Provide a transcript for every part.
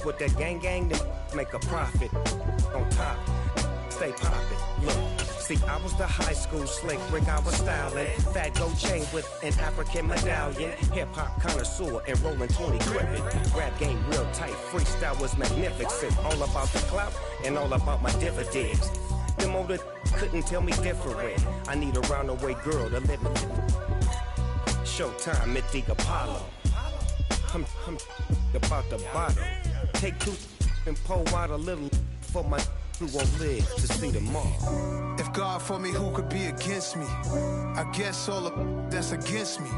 with that gang, then make a profit. On top, stay poppin'. Look, see, I was the high school slick Rick, I was styling. Fat gold chain with an African medallion. Hip-hop connoisseur and rolling 20 gripping. Rap game real tight, freestyle was magnificent. All about the clout and all about my dividends. Them older couldn't tell me different. I need a roundaway girl to live with. Showtime at the Apollo. I'm about the bottle. Take two and pour out a little for my who won't live to see tomorrow. If God for me, who could be against me? I guess all of that's against me.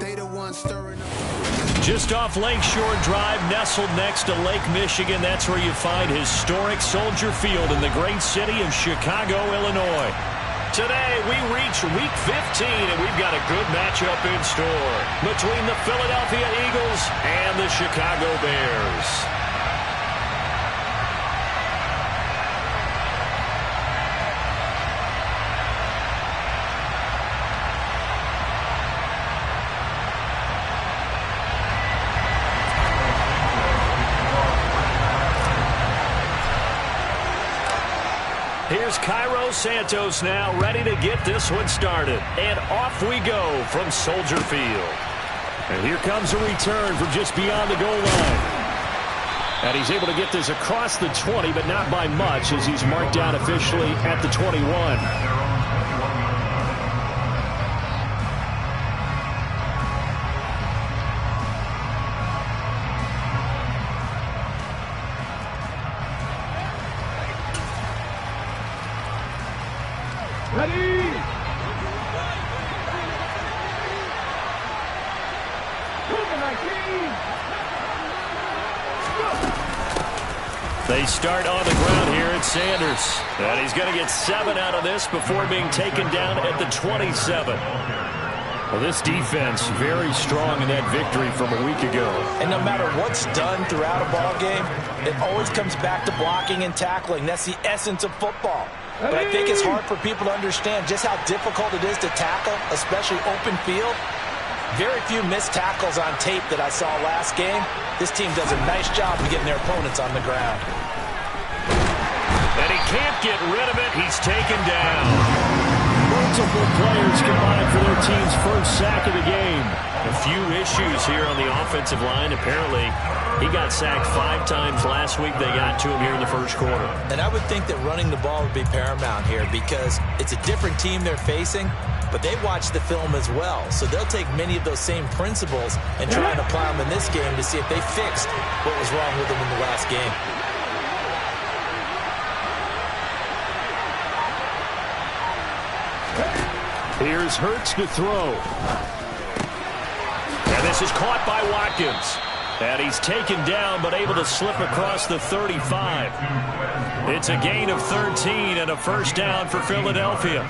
They the ones stirring up. Just off Lakeshore Drive, nestled next to Lake Michigan, that's where you find historic Soldier Field in the great city of Chicago, Illinois. Today, we reach Week 15, and we've got a good matchup in store between the Philadelphia Eagles and the Chicago Bears. Here's Cairo Santos now, ready to get this one started. And off we go from Soldier Field. And here comes a return from just beyond the goal line. And he's able to get this across the 20, but not by much, as he's marked down officially at the 21. They start on the ground here at Sanders. And he's going to get 7 out of this before being taken down at the 27. Well, this defense very strong in that victory from a week ago. And no matter what's done throughout a ball game, it always comes back to blocking and tackling. That's the essence of football. But I think it's hard for people to understand just how difficult it is to tackle, especially open field. Very few missed tackles on tape that I saw last game. This team does a nice job of getting their opponents on the ground. And he can't get rid of it. He's taken down. Multiple players combined for their team's first sack of the game. A few issues here on the offensive line. Apparently, he got sacked 5 times last week. They got to him here in the first quarter. And I would think that running the ball would be paramount here because it's a different team they're facing. But they watch the film as well, so they'll take many of those same principles and try and apply them in this game to see if they fixed what was wrong with them in the last game. Here's Hurts to throw. And this is caught by Watkins. And he's taken down, but able to slip across the 35. It's a gain of 13 and a first down for Philadelphia.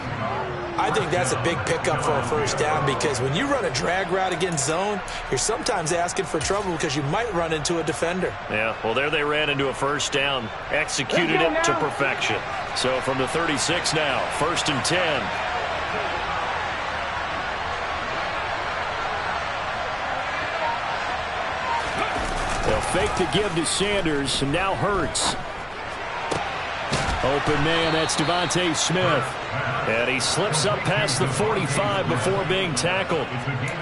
I think that's a big pickup for a first down because when you run a drag route against zone, you're sometimes asking for trouble because you might run into a defender. Yeah, well, there they ran into a first down, executed it to perfection. So from the 36 now, 1st and 10. They'll fake the give to Sanders, and now Hurts. Open man, that's Devontae Smith. And he slips up past the 45 before being tackled.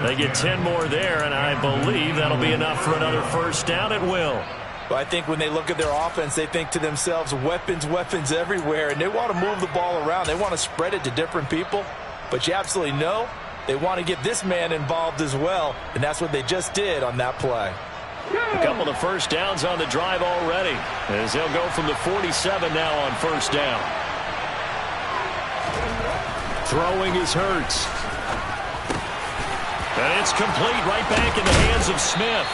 They get 10 more there, and I believe that'll be enough for another first down at will. Well, I think when they look at their offense, they think to themselves, weapons, weapons everywhere, and they want to move the ball around. They want to spread it to different people, but you absolutely know they want to get this man involved as well, and that's what they just did on that play. A couple of first downs on the drive already, as they'll go from the 47 now on first down. Throwing is Hurts. And it's complete right back in the hands of Smith.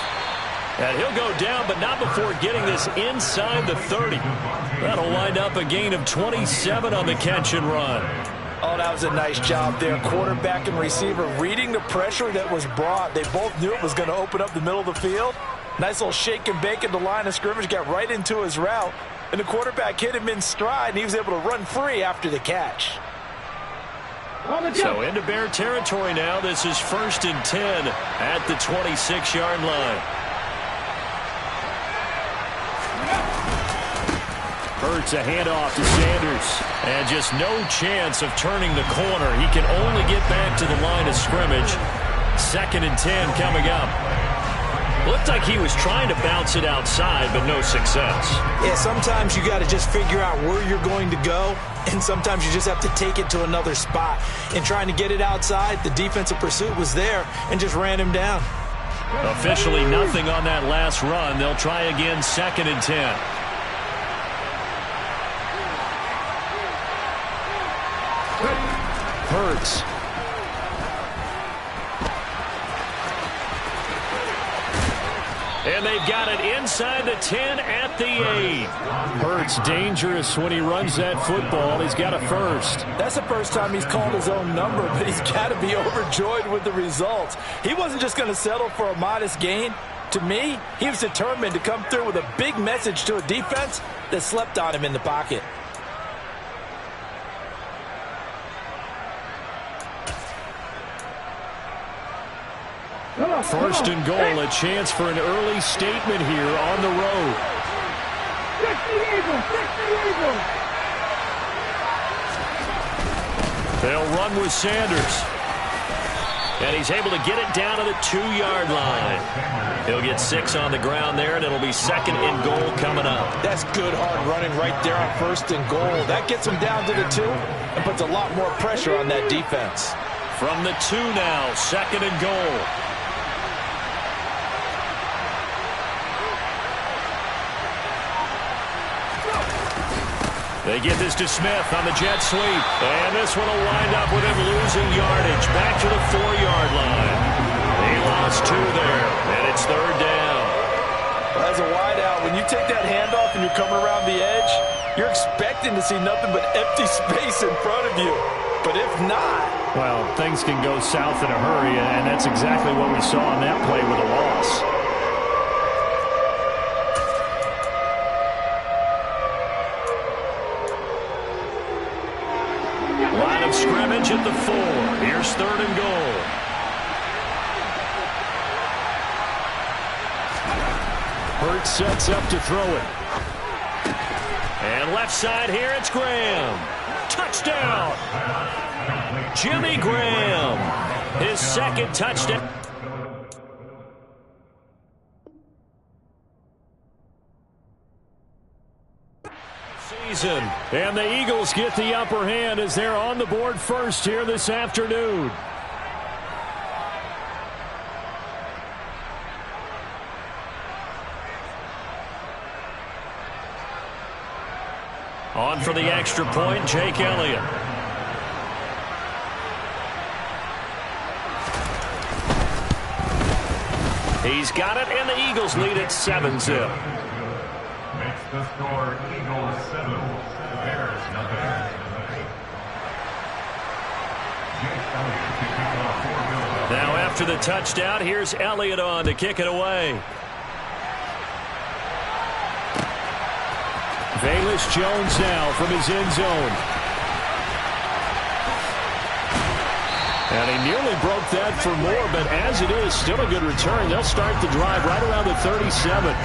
And he'll go down, but not before getting this inside the 30. That'll wind up a gain of 27 on the catch and run. Oh, that was a nice job there. Quarterback and receiver reading the pressure that was brought. They both knew it was going to open up the middle of the field. Nice little shake and bake at the line of scrimmage, got right into his route. And the quarterback hit him in stride, and he was able to run free after the catch. So into Bear territory now. This is 1st and 10 at the 26-yard line. Hurts a handoff to Sanders. And just no chance of turning the corner. He can only get back to the line of scrimmage. 2nd and 10 coming up. Looked like he was trying to bounce it outside, but no success. Yeah, sometimes you got to just figure out where you're going to go, and sometimes you just have to take it to another spot. In trying to get it outside, the defensive pursuit was there and just ran him down. Officially nothing on that last run. They'll try again, 2nd and 10. Hurts. And they've got it inside the 10 at the 8. Hurts dangerous when he runs that football. He's got a first. That's the first time he's called his own number, but he's got to be overjoyed with the results. He wasn't just going to settle for a modest gain. To me, he was determined to come through with a big message to a defense that slept on him in the pocket. First and goal, a chance for an early statement here on the road. They'll run with Sanders. And he's able to get it down to the 2-yard line. He'll get 6 on the ground there, and it'll be 2nd and goal coming up. That's good hard running right there on 1st and goal. That gets him down to the 2 and puts a lot more pressure on that defense. From the 2 now, 2nd and goal. They get this to Smith on the jet sweep. And this one will wind up with him losing yardage. Back to the 4-yard line. He lost 2 there, and it's 3rd down. Well, as a wideout, when you take that handoff and you're coming around the edge, you're expecting to see nothing but empty space in front of you. But if not... Well, things can go south in a hurry, and that's exactly what we saw on that play with a loss. Line of scrimmage at the 4. Here's 3rd and goal. Hurts sets up to throw it. And left side here, it's Graham. Touchdown! Jimmy Graham. His 2nd touchdown. Season. And the Eagles get the upper hand as they're on the board first here this afternoon. On for the extra point, Jake Elliott. He's got it, and the Eagles lead at 7-zip. Makes the score Eagles 7, Bears nothing. Now after the touchdown, here's Elliott on to kick it away. Velus Jones now from his end zone. And he nearly broke that for more, but as it is, still a good return. They'll start the drive right around the 37.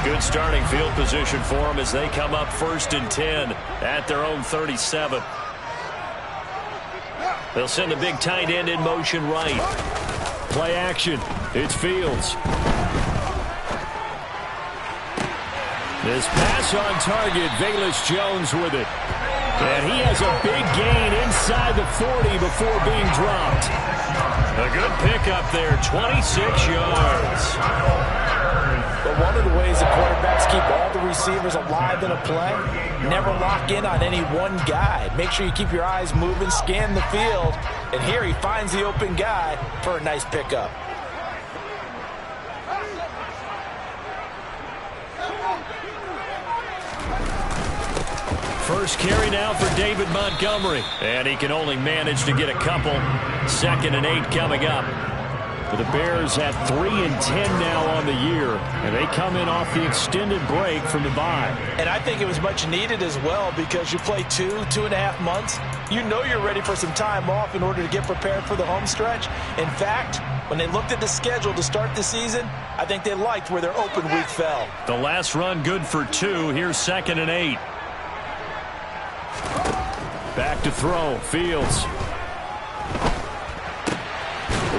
Good starting field position for them as they come up 1st and 10 at their own 37. They'll send the big tight end in motion right. Play action. It's Fields. This pass on target, Velus Jones with it. And he has a big gain inside the 40 before being dropped. A good pickup there, 26 yards. But one of the ways the quarterbacks keep all the receivers alive in a play, never lock in on any one guy. Make sure you keep your eyes moving, scan the field, and here he finds the open guy for a nice pickup. First carry now for David Montgomery. And he can only manage to get a couple. 2nd and 8 coming up. But the Bears at 3 and 10 now on the year. And they come in off the extended break from the bye. And I think it was much needed as well because you play 2.5 months you know you're ready for some time off in order to get prepared for the home stretch. In fact, when they looked at the schedule to start the season, I think they liked where their open week fell. The last run good for 2. Here's 2nd and 8. Back to throw. Fields.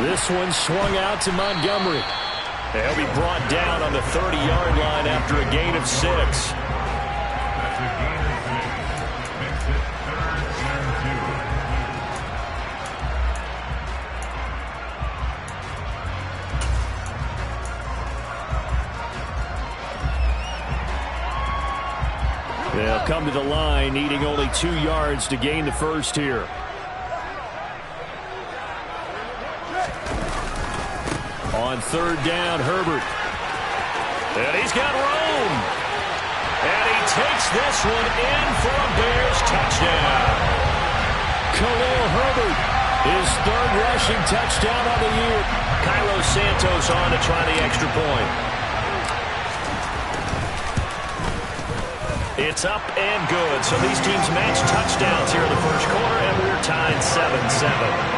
This one swung out to Montgomery. He'll be brought down on the 30-yard line after a gain of 6. That's a gain of 6. Makes it 3rd and 2. They'll come to the line, needing only 2 yards to gain the first here. On 3rd down, Herbert. And he's got room. And he takes this one in for a Bears touchdown. Khalil Herbert, his 3rd rushing touchdown of the year. Cairo Santos on to try the extra point. It's up and good. So these teams match touchdowns here in the first quarter, and we're tied 7-7.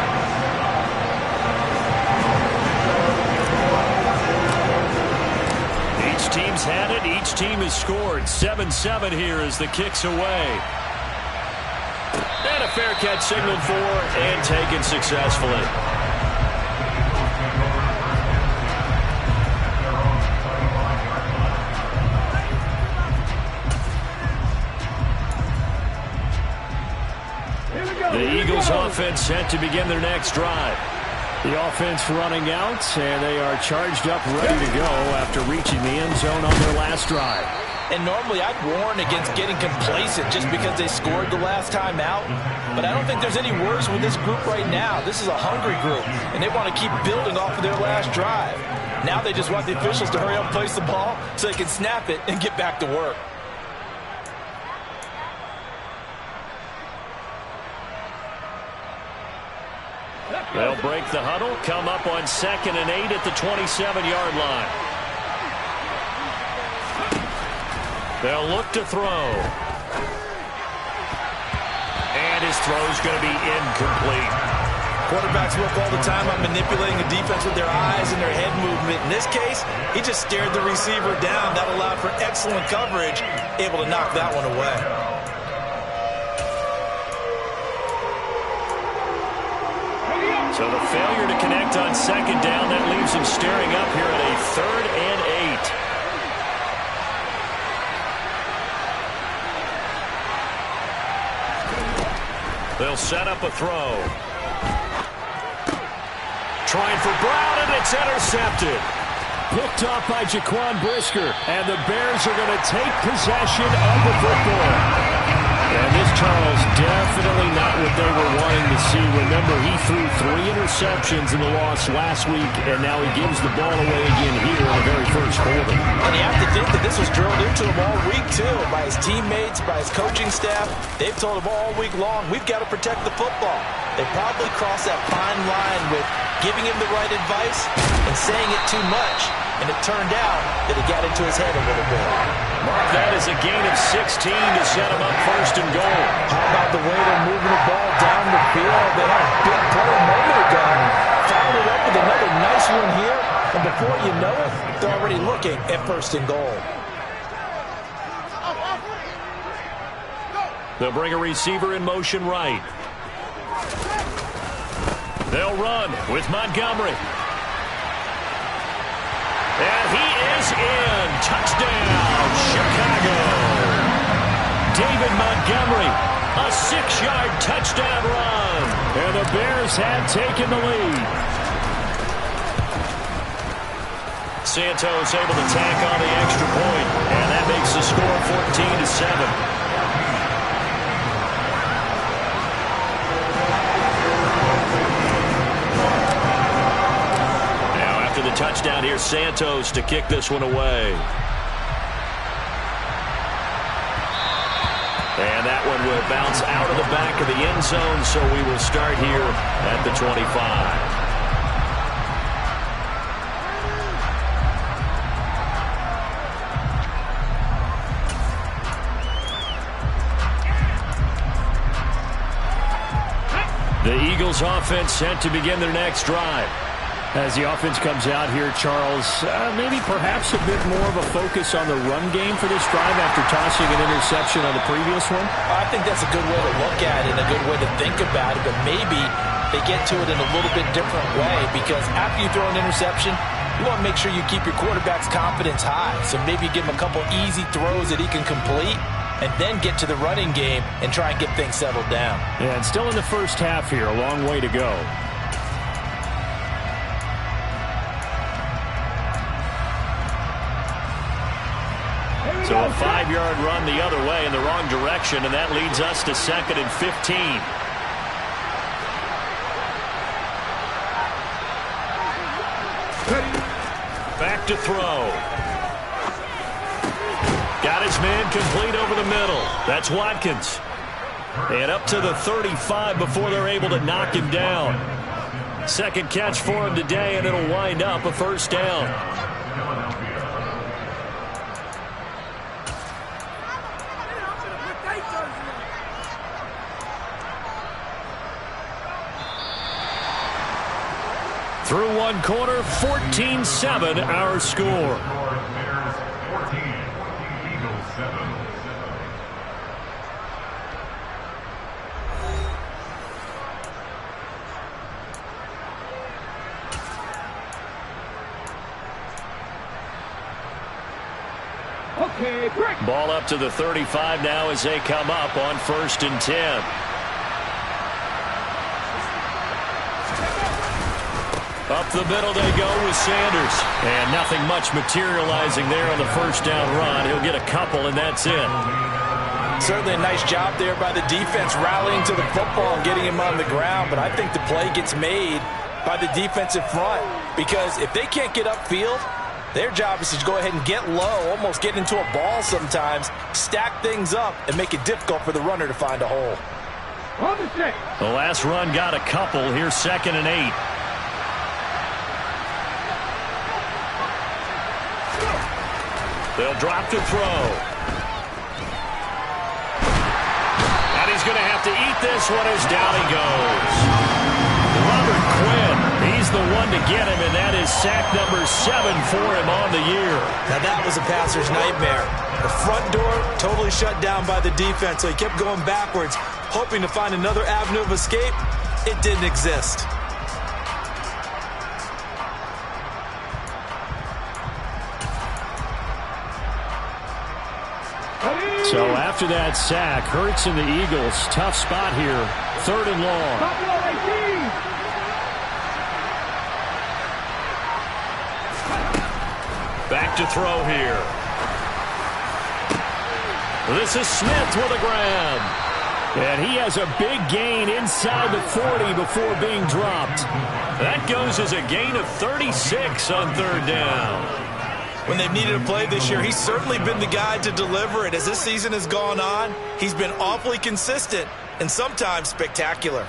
Each team's had it. Each team has scored. 7-7 here as the kick's away. And a fair catch signaled for and taken successfully. The Eagles offense set to begin their next drive. The offense running out, and they are charged up, ready to go after reaching the end zone on their last drive. And normally I'd warn against getting complacent just because they scored the last time out. But I don't think there's any worries with this group right now. This is a hungry group, and they want to keep building off of their last drive. Now they just want the officials to hurry up and place the ball so they can snap it and get back to work. They'll break the huddle, come up on 2nd and 8 at the 27-yard line. They'll look to throw. And his throw's going to be incomplete. Quarterbacks work all the time on manipulating the defense with their eyes and their head movement. In this case, he just stared the receiver down. That allowed for excellent coverage, able to knock that one away. So the failure to connect on 2nd down, that leaves him staring up here at a 3rd and 8. They'll set up a throw. Trying for Brown, and it's intercepted. Picked off by Jaquan Brisker, and the Bears are going to take possession of the football. And this, Charles, definitely not what they were wanting to see. Remember, he threw 3 interceptions in the loss last week, and now he gives the ball away again here in the very first quarter. And you have to think that this was drilled into him all week, too, by his teammates, by his coaching staff. They've told him all week long, we've got to protect the football. They probably crossed that fine line with giving him the right advice and saying it too much. And it turned out that it got into his head a little bit. Mark that as a gain of 16 to set him up 1st and goal. How about the way they're moving the ball down the field? They had a big play a moment ago. Followed it up with another nice one here. And before you know it, they're already looking at 1st and goal. They'll bring a receiver in motion right. They'll run with Montgomery. And he is in. Touchdown, Chicago. David Montgomery, a 6-yard touchdown run. And the Bears have taken the lead. Santos able to tack on the extra point, and that makes the score 14-7. The touchdown here, Santos to kick this one away. And that one will bounce out of the back of the end zone, so we will start here at the 25. Eagles offense set to begin their next drive. As the offense comes out here, Charles, maybe perhaps a bit more of a focus on the run game for this drive after tossing an interception on the previous one? I think that's a good way to look at it, a good way to think about it, but maybe they get to it in a little bit different way, because after you throw an interception, you want to make sure you keep your quarterback's confidence high. So maybe give him a couple easy throws that he can complete, and then get to the running game and try and get things settled down. Yeah, and still in the first half here, a long way to go. So a 5-yard run the other way in the wrong direction, and that leads us to 2nd and 15. Back to throw. Got his man complete over the middle. That's Watkins. And up to the 35 before they're able to knock him down. Second catch for him today, and it'll wind up a first down. Through one quarter, 14-7 our score. Bears 14, Eagles 7. Okay, break. Ball up to the 35 now as they come up on 1st and 10. Up the middle they go with Sanders. And nothing much materializing there on the first down run. He'll get a couple, and that's it. Certainly a nice job there by the defense rallying to the football and getting him on the ground. But I think the play gets made by the defensive front, because if they can't get upfield, their job is to go ahead and get low, almost get into a ball sometimes, stack things up, and make it difficult for the runner to find a hole. The last run got a couple. Here's 2nd and 8. They'll drop to throw. And he's going to have to eat this one as down he goes. Robert Quinn, he's the one to get him, and that is sack number 7 for him on the year. Now that was a passer's nightmare. The front door totally shut down by the defense, so he kept going backwards, hoping to find another avenue of escape. It didn't exist. So after that sack, Hurts and the Eagles, tough spot here. 3rd and long. Back to throw here. This is Smith with a grab. And he has a big gain inside the 40 before being dropped. That goes as a gain of 36 on 3rd down. When they've needed a play this year, he's certainly been the guy to deliver it. As this season has gone on, he's been awfully consistent and sometimes spectacular.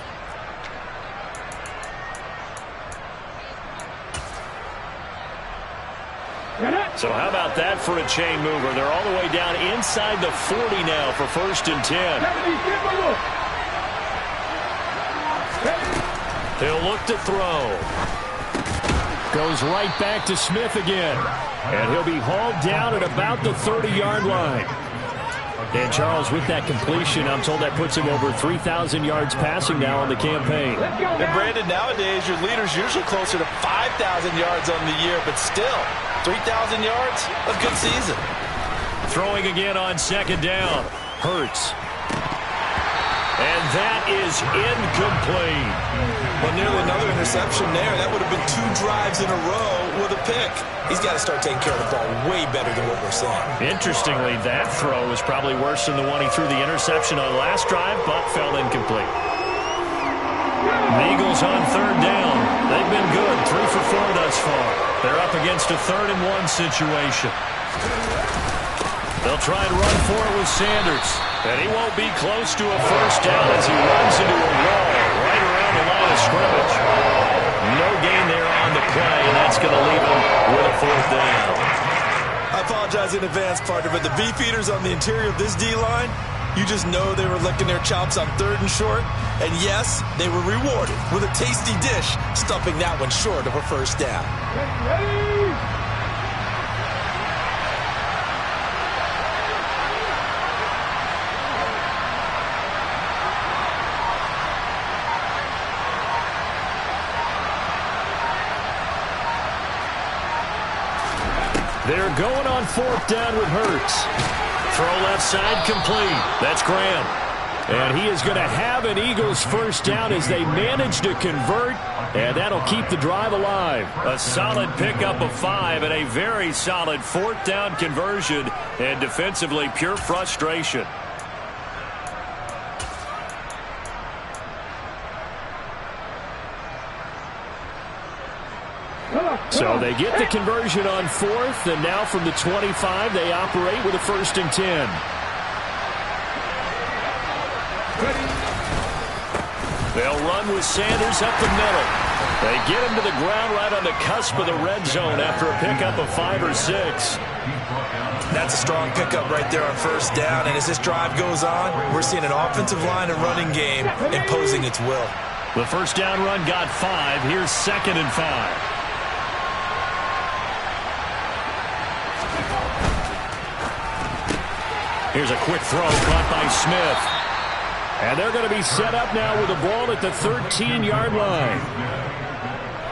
So how about that for a chain mover? They're all the way down inside the 40 now for 1st and 10. He'll look to throw. Goes right back to Smith again. And he'll be hauled down at about the 30-yard line. And Charles, with that completion, I'm told that puts him over 3,000 yards passing now on the campaign. And Brandon, nowadays your leader's usually closer to 5,000 yards on the year, but still, 3,000 yards, a good season. Throwing again on 2nd down. Hurts. And that is incomplete. Well, nearly another interception there. That would have been 2 drives in a row with a pick. He's got to start taking care of the ball way better than what we're seeing. Interestingly, that throw was probably worse than the one he threw the interception on last drive, but fell incomplete. The Eagles on 3rd down. They've been good, 3 for 4 thus far. They're up against a 3rd and 1 situation. They'll try and run for it with Sanders. And he won't be close to a first down as he runs into a wall right around the line of scrimmage. No gain there on the play, and that's going to leave him with a 4th down. I apologize in advance, partner, but the beef eaters on the interior of this D-line, You just know they were licking their chops on 3rd and short. And yes, they were rewarded with a tasty dish, stuffing that one short of a first down. They're going on 4th down with Hurts. Throw left side complete. That's Graham. And he is going to have an Eagles first down as they manage to convert, and that'll keep the drive alive. A solid pickup of 5 and a very solid 4th down conversion, and defensively pure frustration. So they get the conversion on 4th, and now from the 25, they operate with a 1st and 10. They'll run with Sanders up the middle. They get him to the ground right on the cusp of the red zone after a pickup of 5 or 6. That's a strong pickup right there on 1st down, and as this drive goes on, we're seeing an offensive line and running game imposing its will. The 1st down run got 5. Here's 2nd and 5. Here's a quick throw caught by Smith. And they're going to be set up now with the ball at the 13-yard line.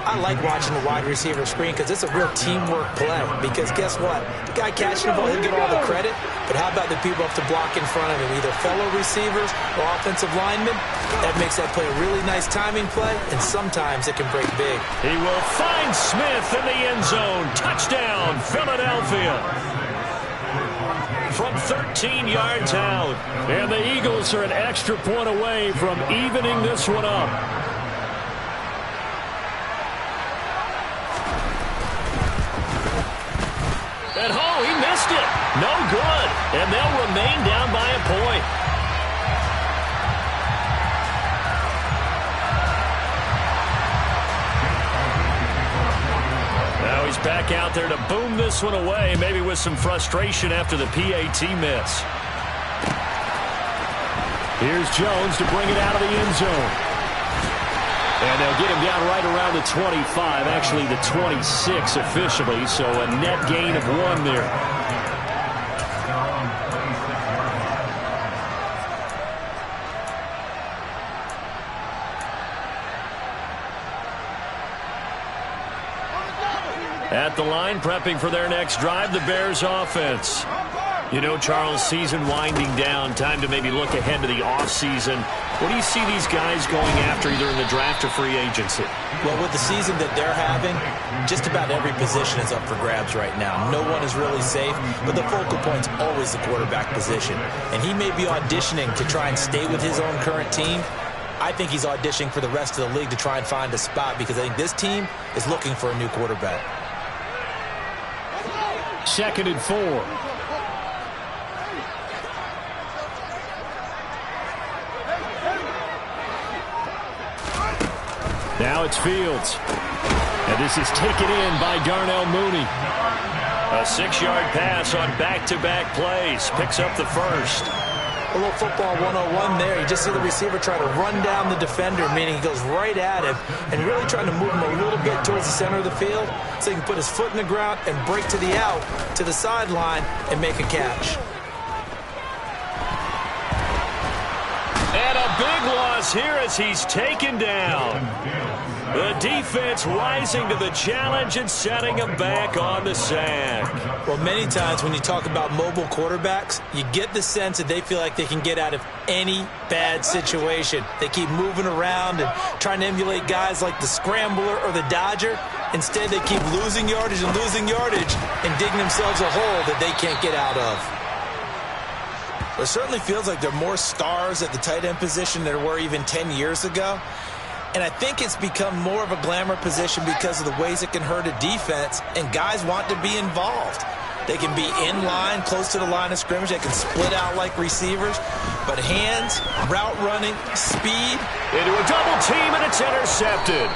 I like watching the wide receiver screen because it's a real teamwork play. Because guess what? The guy catching the ball, he'll get all the credit. But how about the people have to block in front of him, either fellow receivers or offensive linemen? That makes that play a really nice timing play, and sometimes it can break big. He will find Smith in the end zone. Touchdown, Philadelphia. From 13 yards out. And the Eagles are an extra point away from evening this one up. And he missed it. No good. And they'll remain down by a point. Now he's back out there to boom this one away, maybe with some frustration after the PAT miss. Here's Jones to bring it out of the end zone. And they'll get him down right around the 25, actually the 26 officially, so a net gain of 1 there. At the line, prepping for their next drive, the Bears offense. You know, Charles, season winding down, time to maybe look ahead to the offseason. What do you see these guys going after either in the draft or free agency? Well, with the season that they're having, just about every position is up for grabs right now. No one is really safe, but the focal point's always the quarterback position. And he may be auditioning to try and stay with his own current team. I think he's auditioning for the rest of the league to try and find a spot because I think this team is looking for a new quarterback. 2nd and 4. Now it's Fields. And this is taken in by Darnell Mooney. A 6-yard pass on back-to-back plays. Picks up the first. A little football 101 there. You just see the receiver try to run down the defender, meaning he goes right at him and really trying to move him a little bit towards the center of the field so he can put his foot in the ground and break to the out, to the sideline, and make a catch. And a big loss here as he's taken down. The defense rising to the challenge and setting him back on the sack. Well, many times when you talk about mobile quarterbacks, you get the sense that they feel like they can get out of any bad situation. They keep moving around and trying to emulate guys like the Scrambler or the Dodger. Instead, they keep losing yardage and digging themselves a hole that they can't get out of. It certainly feels like there are more stars at the tight end position than there were even 10 years ago. And I think it's become more of a glamour position because of the ways it can hurt a defense, and guys want to be involved. They can be in line, close to the line of scrimmage. They can split out like receivers. But hands, route running, speed. Into a double team, and it's intercepted.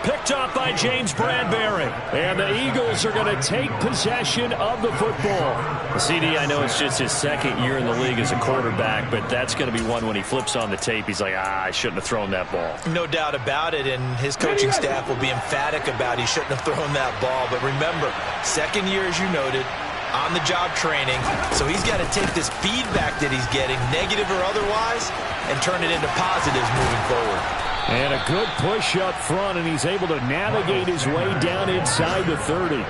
Picked up by James Bradbury. And the Eagles are going to take possession of the football. CD, I know it's just his second year in the league as a quarterback, but that's going to be one when he flips on the tape, he's like, I shouldn't have thrown that ball. No doubt about it, and his coaching staff will be emphatic about he shouldn't have thrown that ball. But remember, second year, as you noted, on-the-job training, so he's got to take this feedback that he's getting, negative or otherwise, and turn it into positives moving forward. And a good push up front, and he's able to navigate his way down inside the 30.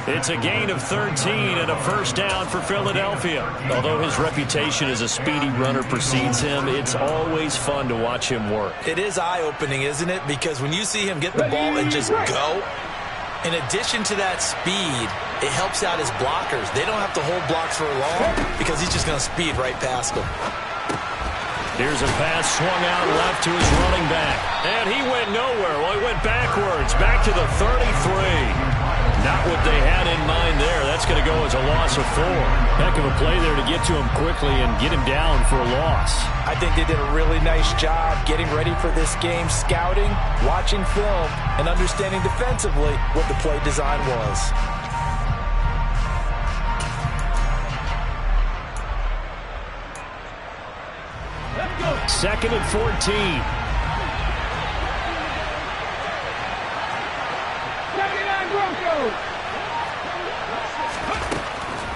It's a gain of 13 and a first down for Philadelphia. Although his reputation as a speedy runner precedes him, it's always fun to watch him work. It is eye-opening, isn't it? Because when you see him get the ball and just go, in addition to that speed, it helps out his blockers. They don't have to hold blocks for long because he's just going to speed right past them. Here's a pass swung out left to his running back. And he went nowhere. Well, he went backwards, back to the 33. Not what they had in mind there. That's going to go as a loss of 4. Heck of a play there to get to him quickly and get him down for a loss. I think they did a really nice job getting ready for this game, scouting, watching film, and understanding defensively what the play design was. Second and 14.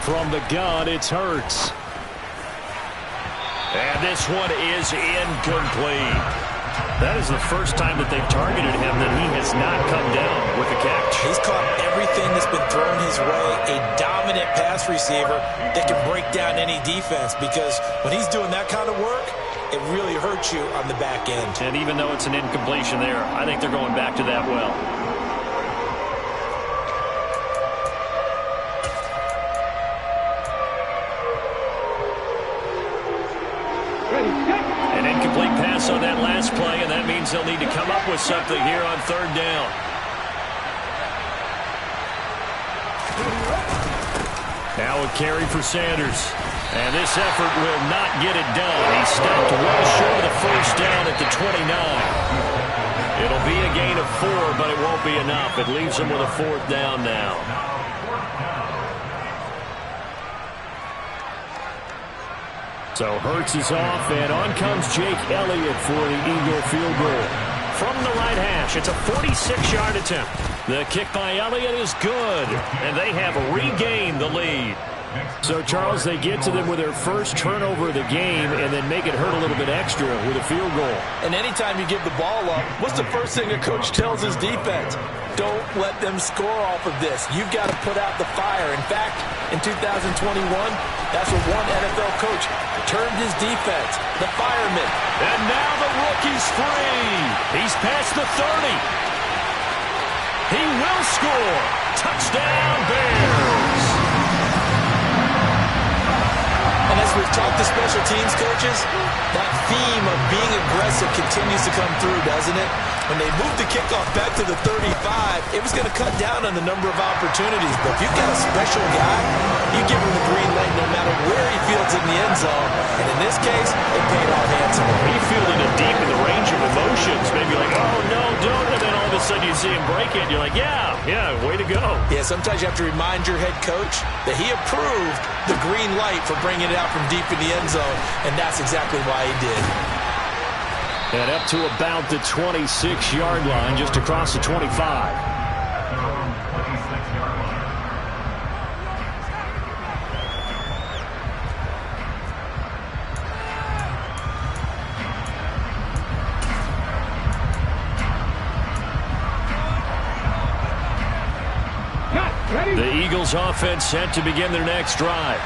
From the gun, it's Hurts. And this one is incomplete. That is the first time that they've targeted him that he has not come down with a catch. He's caught everything that's been thrown his way. A dominant pass receiver that can break down any defense, because when he's doing that kind of work, it really hurts you on the back end. And even though it's an incompletion there, I think they're going back to that well. An incomplete pass on that last play, and that means they'll need to come up with something here on third down. Now a carry for Sanders. And this effort will not get it done. He stopped well short of the first down at the 29. It'll be a gain of 4, but it won't be enough. It leaves them with a fourth down now. So Hurts is off, and on comes Jake Elliott for the Eagle field goal. From the right hash, it's a 46-yard attempt. The kick by Elliott is good, and they have regained the lead. So, Charles, they get to them with their first turnover of the game and then make it hurt a little bit extra with a field goal. And anytime you give the ball up, what's the first thing a coach tells his defense? Don't let them score off of this. You've got to put out the fire. In fact, in 2021, that's what one NFL coach termed his defense, the firemen. And now the rookie's free. He's past the 30. He will score. Touchdown, Bears. And as we've talked to special teams coaches, that theme of being aggressive continues to come through, doesn't it? When they moved the kickoff back to the 35, it was going to cut down on the number of opportunities. But if you've got a special guy, you give him the green light no matter where he fields in the end zone. And in this case, it paid off handsomely. He fielded it deep in the range of emotions. Maybe like, oh, no, don't. And then all of a sudden you see him break it. And you're like, yeah, way to go. Yeah, sometimes you have to remind your head coach that he approved the green light for bringing it out from deep in the end zone. And that's exactly why he did. And up to about the 26-yard line, just across the 25. The Eagles offense set to begin their next drive.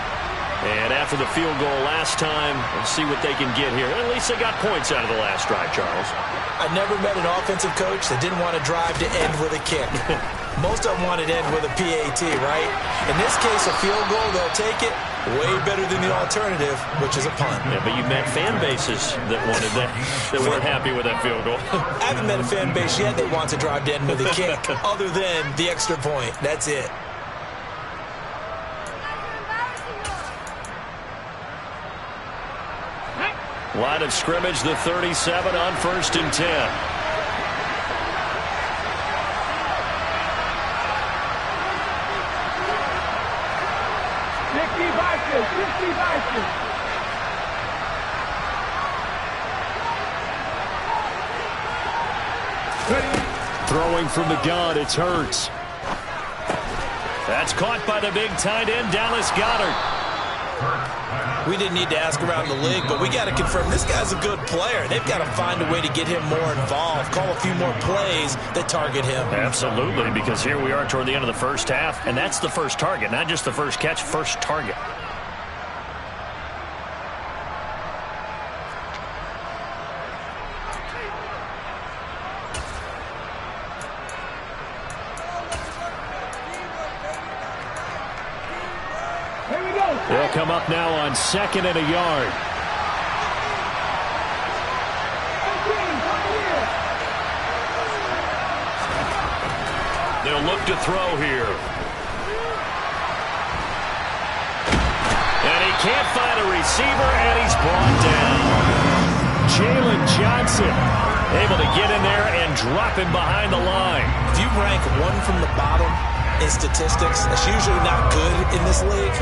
And after the field goal last time, let's see what they can get here. At least they got points out of the last drive, Charles. I've never met an offensive coach that didn't want to drive to end with a kick. Most of them wanted to end with a PAT, right? In this case, a field goal, they'll take it. Way better than the alternative, which is a punt. Yeah, but you met fan bases that wanted that, that weren't happy with that field goal. I haven't met a fan base yet that wants to drive to end with a kick, other than the extra point. That's it. Line of scrimmage, the 37 on 1st and 10. Throwing from the gun, it's Hurts. That's caught by the big tight end, Dallas Goedert. We didn't need to ask around the league, but we got to confirm this guy's a good player. They've got to find a way to get him more involved, call a few more plays that target him. Absolutely, because here we are toward the end of the first half, and that's the first target, not just the first catch, first target. They'll come up now on 2nd and a yard. They'll look to throw here. And he can't find a receiver, and he's brought down. Jalen Johnson Able to get in there and drop him behind the line. If you rank one from the bottom in statistics, that's usually not good in this league.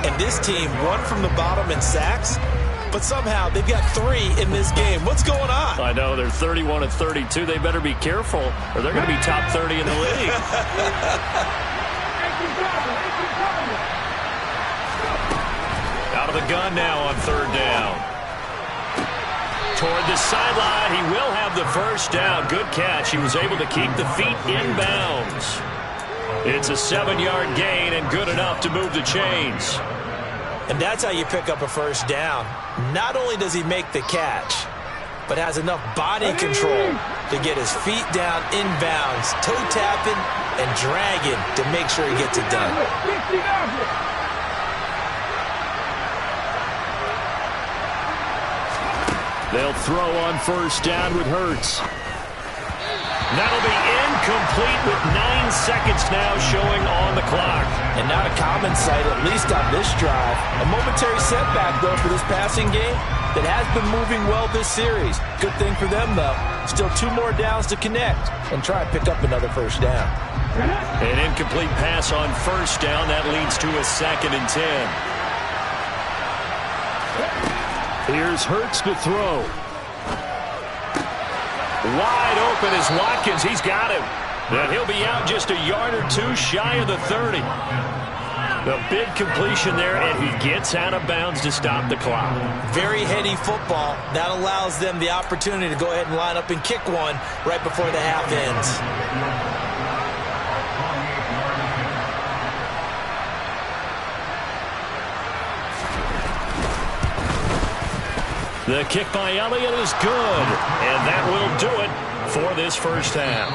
And this team, one from the bottom in sacks, but somehow they've got 3 in this game. What's going on? I know, they're 31 and 32. They better be careful, or they're going to be top 30 in the league. Out of the gun now on 3rd down. Toward the sideline, he will have the first down. Good catch. He was able to keep the feet in bounds. It's a 7-yard gain and good enough to move the chains. And that's how you pick up a first down. Not only does he make the catch, but has enough body control to get his feet down in bounds, toe tapping and dragging to make sure he gets it done. They'll throw on 1st down with Hurts. That'll be incomplete with 9 seconds now showing on the clock. And not a common sight, at least on this drive. A momentary setback, though, for this passing game that has been moving well this series. Good thing for them, though. Still 2 more downs to connect and try to pick up another first down. An incomplete pass on 1st down. That leads to a 2nd and 10. Here's Hurts to throw. Wide open is Watkins. He's got him. And he'll be out just a yard or 2 shy of the 30. The big completion there, and he gets out of bounds to stop the clock. Very heady football. That allows them the opportunity to go ahead and line up and kick one right before the half ends. The kick by Elliott is good, and that will do it for this first half.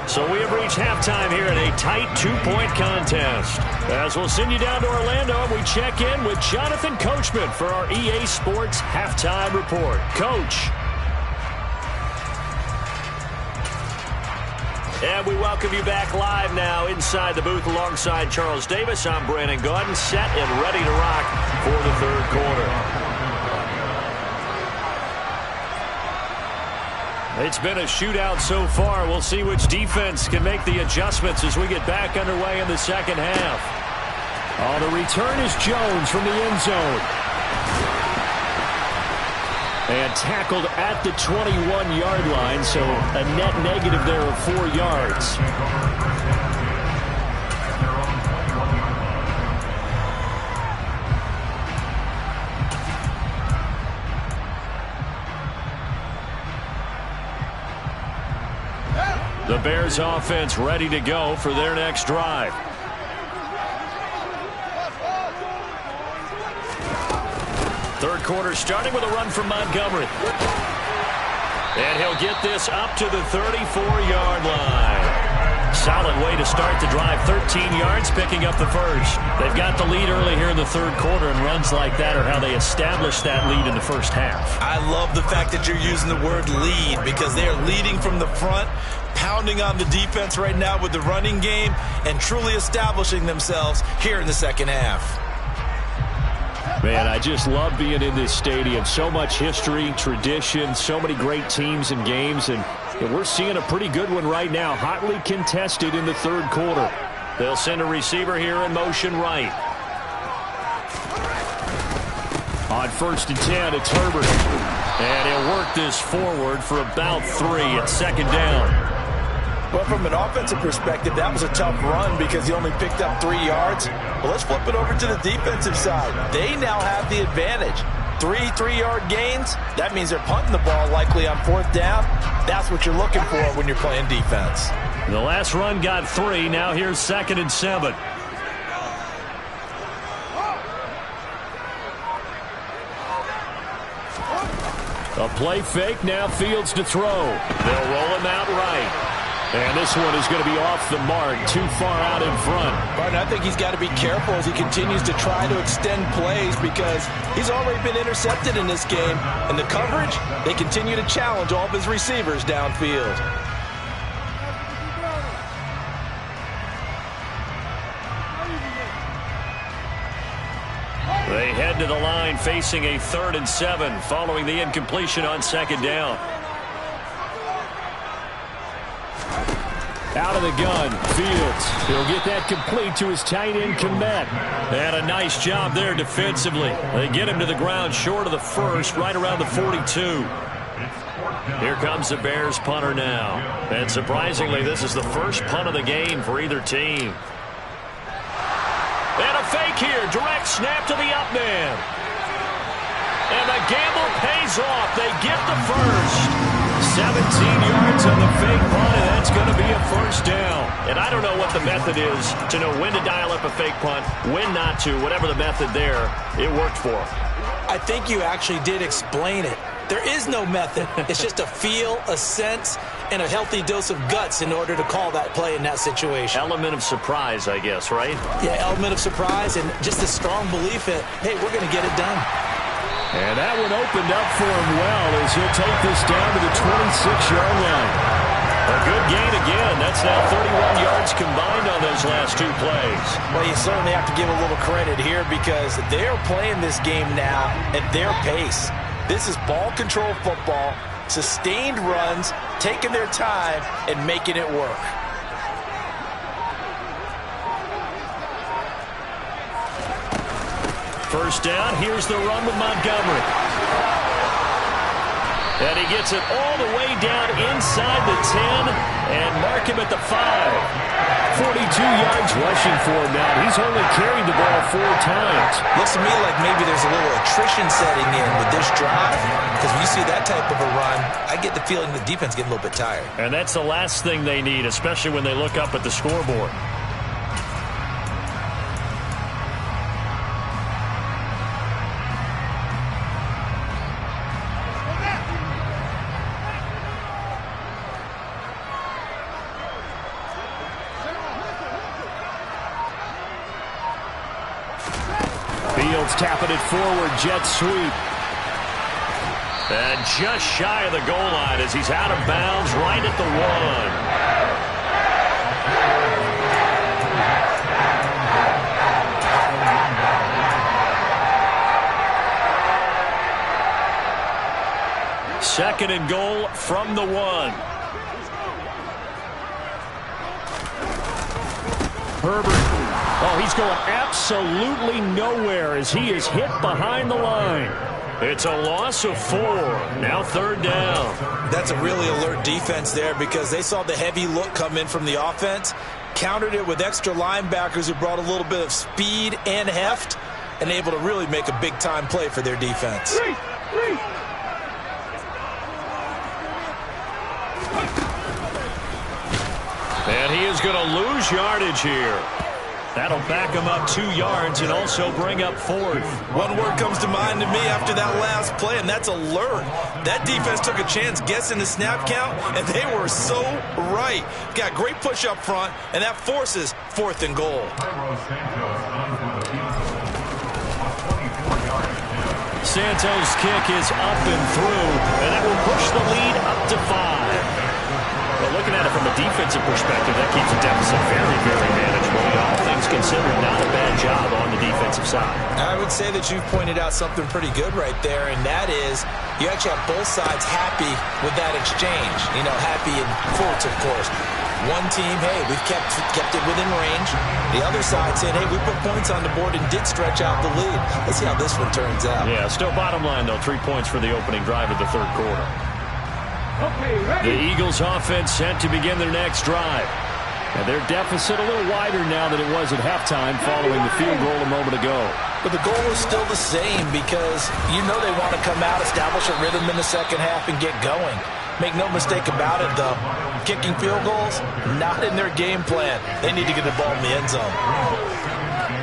So we have reached halftime here in a tight 2-point contest. As we'll send you down to Orlando, we check in with Jonathan Coachman for our EA Sports Halftime Report. Coach. And we welcome you back live now inside the booth alongside Charles Davis. I'm Brandon Gaudin, set and ready to rock for the 3rd quarter. It's been a shootout so far. We'll see which defense can make the adjustments as we get back underway in the 2nd half. On the return is Jones from the end zone. And tackled at the 21-yard line, so a net negative there of 4 yards. The Bears offense ready to go for their next drive. Third quarter starting with a run from Montgomery. And he'll get this up to the 34-yard line. Solid way to start the drive. 13 yards, picking up the first. They've got the lead early here in the 3rd quarter, and runs like that are how they established that lead in the first half. I love the fact that you're using the word lead because they are leading from the front, pounding on the defense right now with the running game, and truly establishing themselves here in the 2nd half. Man, I just love being in this stadium. So much history, tradition, so many great teams and games, and we're seeing a pretty good one right now, hotly contested in the 3rd quarter. They'll send a receiver here in motion right. On 1st and 10, it's Herbert. And he'll work this forward for about 3 at 2nd down. But from an offensive perspective, that was a tough run because he only picked up 3 yards. But let's flip it over to the defensive side. They now have the advantage. 3 3-yard gains, that means they're punting the ball likely on 4th down. That's what you're looking for when you're playing defense. The last run got 3. Now here's 2nd and 7. A play fake, now Fields to throw. They'll roll him out right. And this one is going to be off the mark, too far out in front. But I think he's got to be careful as he continues to try to extend plays because he's already been intercepted in this game. And the coverage, they continue to challenge all of his receivers downfield. They head to the line facing a 3rd and 7 following the incompletion on 2nd down. Out of the gun, Fields. He'll get that complete to his tight end, Kmet. And a nice job there defensively. They get him to the ground short of the 1st, right around the 42. Here comes the Bears punter now. And surprisingly, this is the first punt of the game for either team. And a fake here. Direct snap to the up man. And the gamble pays off. They get the first. 17 yards on the fake punt, and that's going to be a 1st down. And I don't know what the method is to know when to dial up a fake punt, when not to. Whatever the method there, it worked for him. I think you actually did explain it. There is no method. It's just a feel, a sense, and a healthy dose of guts in order to call that play in that situation. Element of surprise, I guess, right? Yeah, element of surprise and just a strong belief that, hey, we're going to get it done. And that one opened up for him well as he'll take this down to the 26-yard line. A good gain again. That's now 31 yards combined on those last 2 plays. Well, you certainly have to give a little credit here because they're playing this game now at their pace. This is ball control football, sustained runs, taking their time, and making it work. First down, here's the run with Montgomery. And he gets it all the way down inside the 10 and mark him at the 5. 42 yards rushing for him now. He's only carried the ball 4 times. Looks to me like maybe there's a little attrition setting in with this drive because when you see that type of a run, I get the feeling the defense getting a little bit tired. And that's the last thing they need, especially when they look up at the scoreboard. Fields tapping it forward, jet sweep. And just shy of the goal line as he's out of bounds right at the 1. 2nd and goal from the 1. Herbert. Oh, he's going absolutely nowhere as he is hit behind the line. It's a loss of 4. Now 3rd down. That's a really alert defense there because they saw the heavy look come in from the offense, countered it with extra linebackers who brought a little bit of speed and heft, and able to really make a big-time play for their defense. And he is going to lose yardage here. That'll back him up 2 yards and also bring up 4th. One word comes to mind to me after that last play, and that's alert. That defense took a chance guessing the snap count, and they were so right. Got great push up front, and that forces 4th and goal. Santos' kick is up and through, and that will push the lead up to 5. But looking at it from a defensive perspective, that keeps the deficit very, very manageable. All things considered, not a bad job on the defensive side. I would say that you've pointed out something pretty good right there, and that is you actually have both sides happy with that exchange. You know, happy in quotes, of course. One team, hey, we've kept it within range. The other side saying, hey, we put points on the board and did stretch out the lead. Let's see how this one turns out. Yeah, still bottom line, though, 3 points for the opening drive of the third quarter. Okay, ready. The Eagles offense set to begin their next drive. And their deficit a little wider now than it was at halftime following the field goal a moment ago. But the goal is still the same because you know they want to come out, establish a rhythm in the second half, and get going. Make no mistake about it, though. Kicking field goals, not in their game plan. They need to get the ball in the end zone.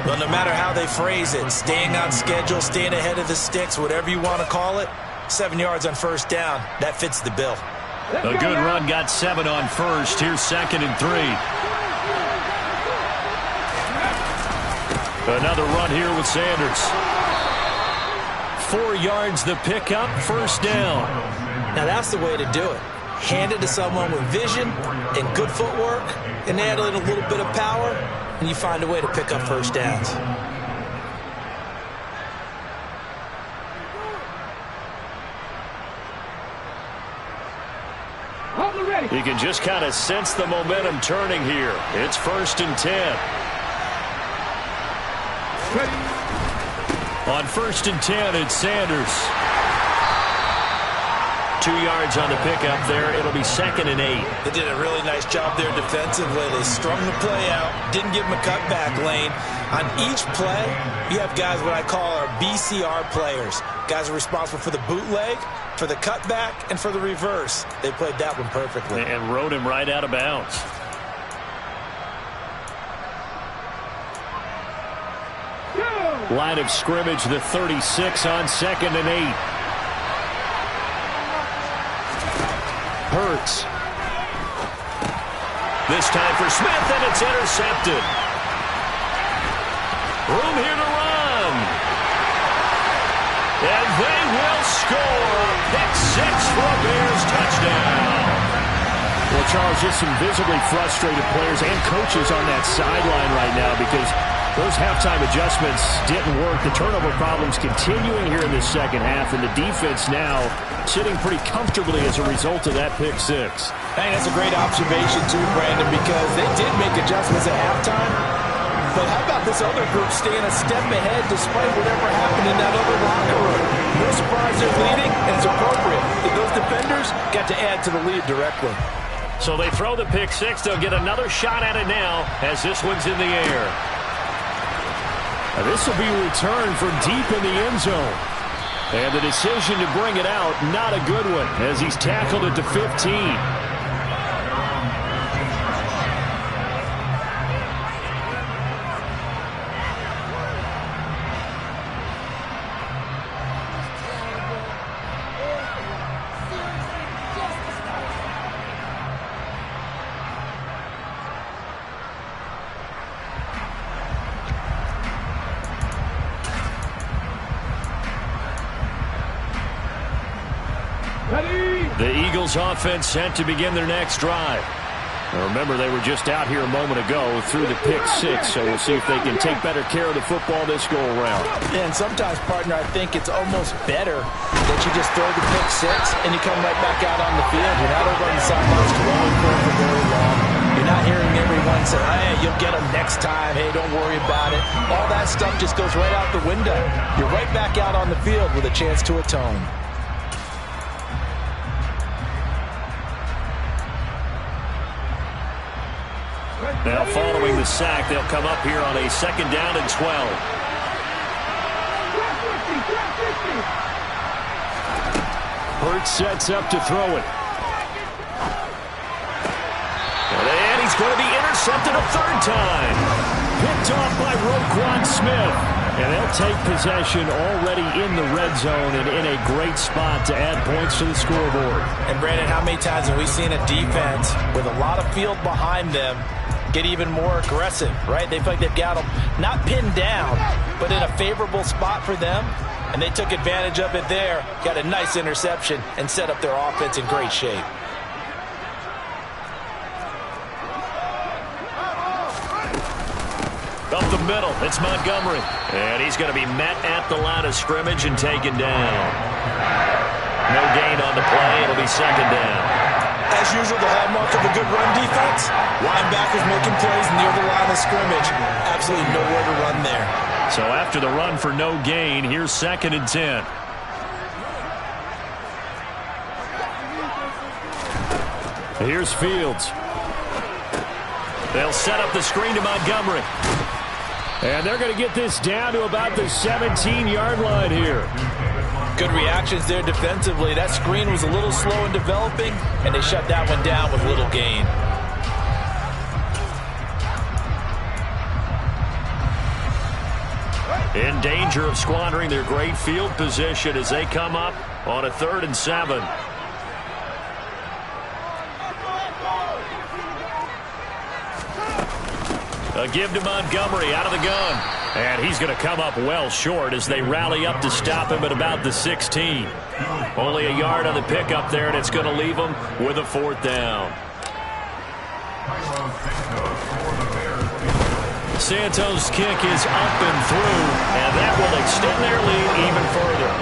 Well, no matter how they phrase it, staying on schedule, staying ahead of the sticks, whatever you want to call it, 7 yards on first down, that fits the bill. A good run got 7 on first. Here's 2nd and 3. Another run here with Sanders. 4 yards the pickup, first down. Now that's the way to do it. Hand it to someone with vision and good footwork, and add in a little bit of power, and you find a way to pick up first downs. You can just kind of sense the momentum turning here. It's 1st and 10. On 1st and 10, it's Sanders. 2 yards on the pickup there. It'll be 2nd and 8. They did a really nice job there defensively. They strung the play out, didn't give them a cutback lane. On each play, you have guys what I call our BCR players. Guys are responsible for the bootleg, for the cutback, and for the reverse. They played that one perfectly. And rode him right out of bounds. Line of scrimmage, the 36 on 2nd and 8. Hurts. This time for Smith, and it's intercepted. Room here to run. And they will score. Pick 6 for a Bears touchdown. Well, Charles, just some visibly frustrated players and coaches on that sideline right now because those halftime adjustments didn't work. The turnover problems continuing here in the second half, and the defense now sitting pretty comfortably as a result of that pick 6. I think that's a great observation, too, Brandon, because they did make adjustments at halftime. But how about this other group staying a step ahead despite whatever happened in that other locker room? No surprise they're leading, and it's appropriate. Those defenders got to add to the lead directly. So they throw the pick 6. They'll get another shot at it now as this one's in the air. Now this will be returned from deep in the end zone. And the decision to bring it out, not a good one, as he's tackled at the 15. The Eagles offense set to begin their next drive. Now remember, they were just out here a moment ago through the pick 6, so we'll see if they can take better care of the football this go-around. Yeah, and sometimes, partner, I think it's almost better that you just throw the pick 6 and you come right back out on the field. You're not over on the sidelines throwing for very long. You're not hearing everyone say, hey, you'll get them next time. Hey, don't worry about it. All that stuff just goes right out the window. You're right back out on the field with a chance to atone. Now following the sack, they'll come up here on a 2nd down and 12. Hurts sets up to throw it. And he's going to be intercepted a 3rd time. Picked off by Roquan Smith. And they'll take possession already in the red zone and in a great spot to add points to the scoreboard. And Brandon, how many times have we seen a defense with a lot of field behind them get even more aggressive, right? They feel like they've got them not pinned down, but in a favorable spot for them, and they took advantage of it there, got a nice interception, and set up their offense in great shape. Up the middle, it's Montgomery. And he's going to be met at the line of scrimmage and taken down. No gain on the play. It'll be 2nd down. As usual, the hallmark of a good run defense, linebackers making plays near the line of scrimmage. Absolutely nowhere to run there. So after the run for no gain, here's 2nd and 10. Here's Fields. They'll set up the screen to Montgomery. And they're going to get this down to about the 17-yard line here. Good reactions there defensively. That screen was a little slow in developing, and they shut that one down with little gain. In danger of squandering their great field position as they come up on a 3rd and 7. A give to Montgomery out of the gun. And he's going to come up well short as they rally up to stop him at about the 16. Only a yard on the pickup there, and it's going to leave him with a 4th down. Santos' kick is up and through, and that will extend their lead even further.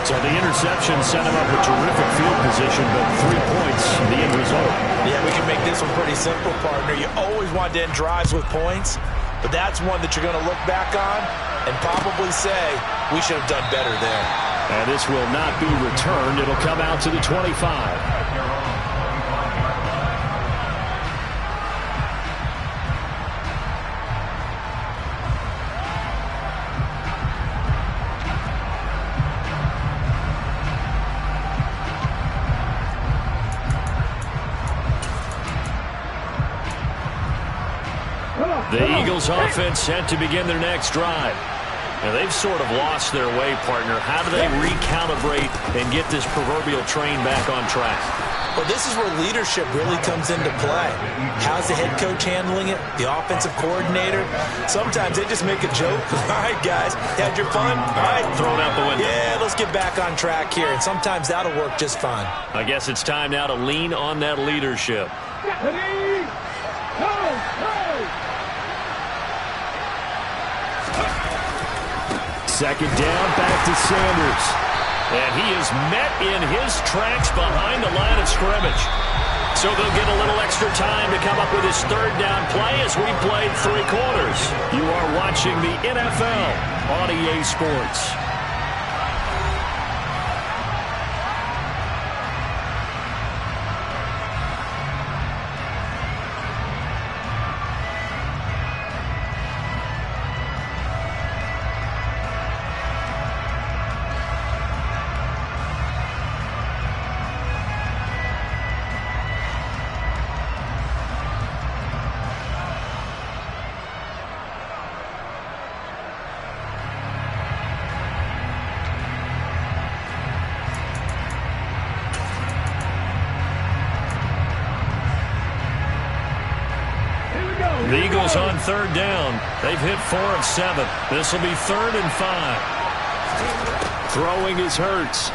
So the interception set him up a terrific field position, but 3 points, the end result. Yeah, we can make this one pretty simple, partner. You always want to end drives with points, but that's one that you're going to look back on and probably say, we should have done better there. And this will not be returned. It'll come out to the 25. The Eagles offense set to begin their next drive. And they've sort of lost their way, partner. How do they recalibrate and get this proverbial train back on track? Well, this is where leadership really comes into play. How's the head coach handling it? The offensive coordinator? Sometimes they just make a joke. All right, guys, had your fun? All right. Throw it out the window. Yeah, let's get back on track here. And sometimes that'll work just fine. I guess it's time now to lean on that leadership. Second down, back to Sanders. And he is met in his tracks behind the line of scrimmage. So they'll get a little extra time to come up with his 3rd down play as we played 3 quarters. You are watching the NFL on EA Sports. The Eagles on 3rd down. They've hit 4 of 7. This will be 3rd and 5. Throwing is Hurts.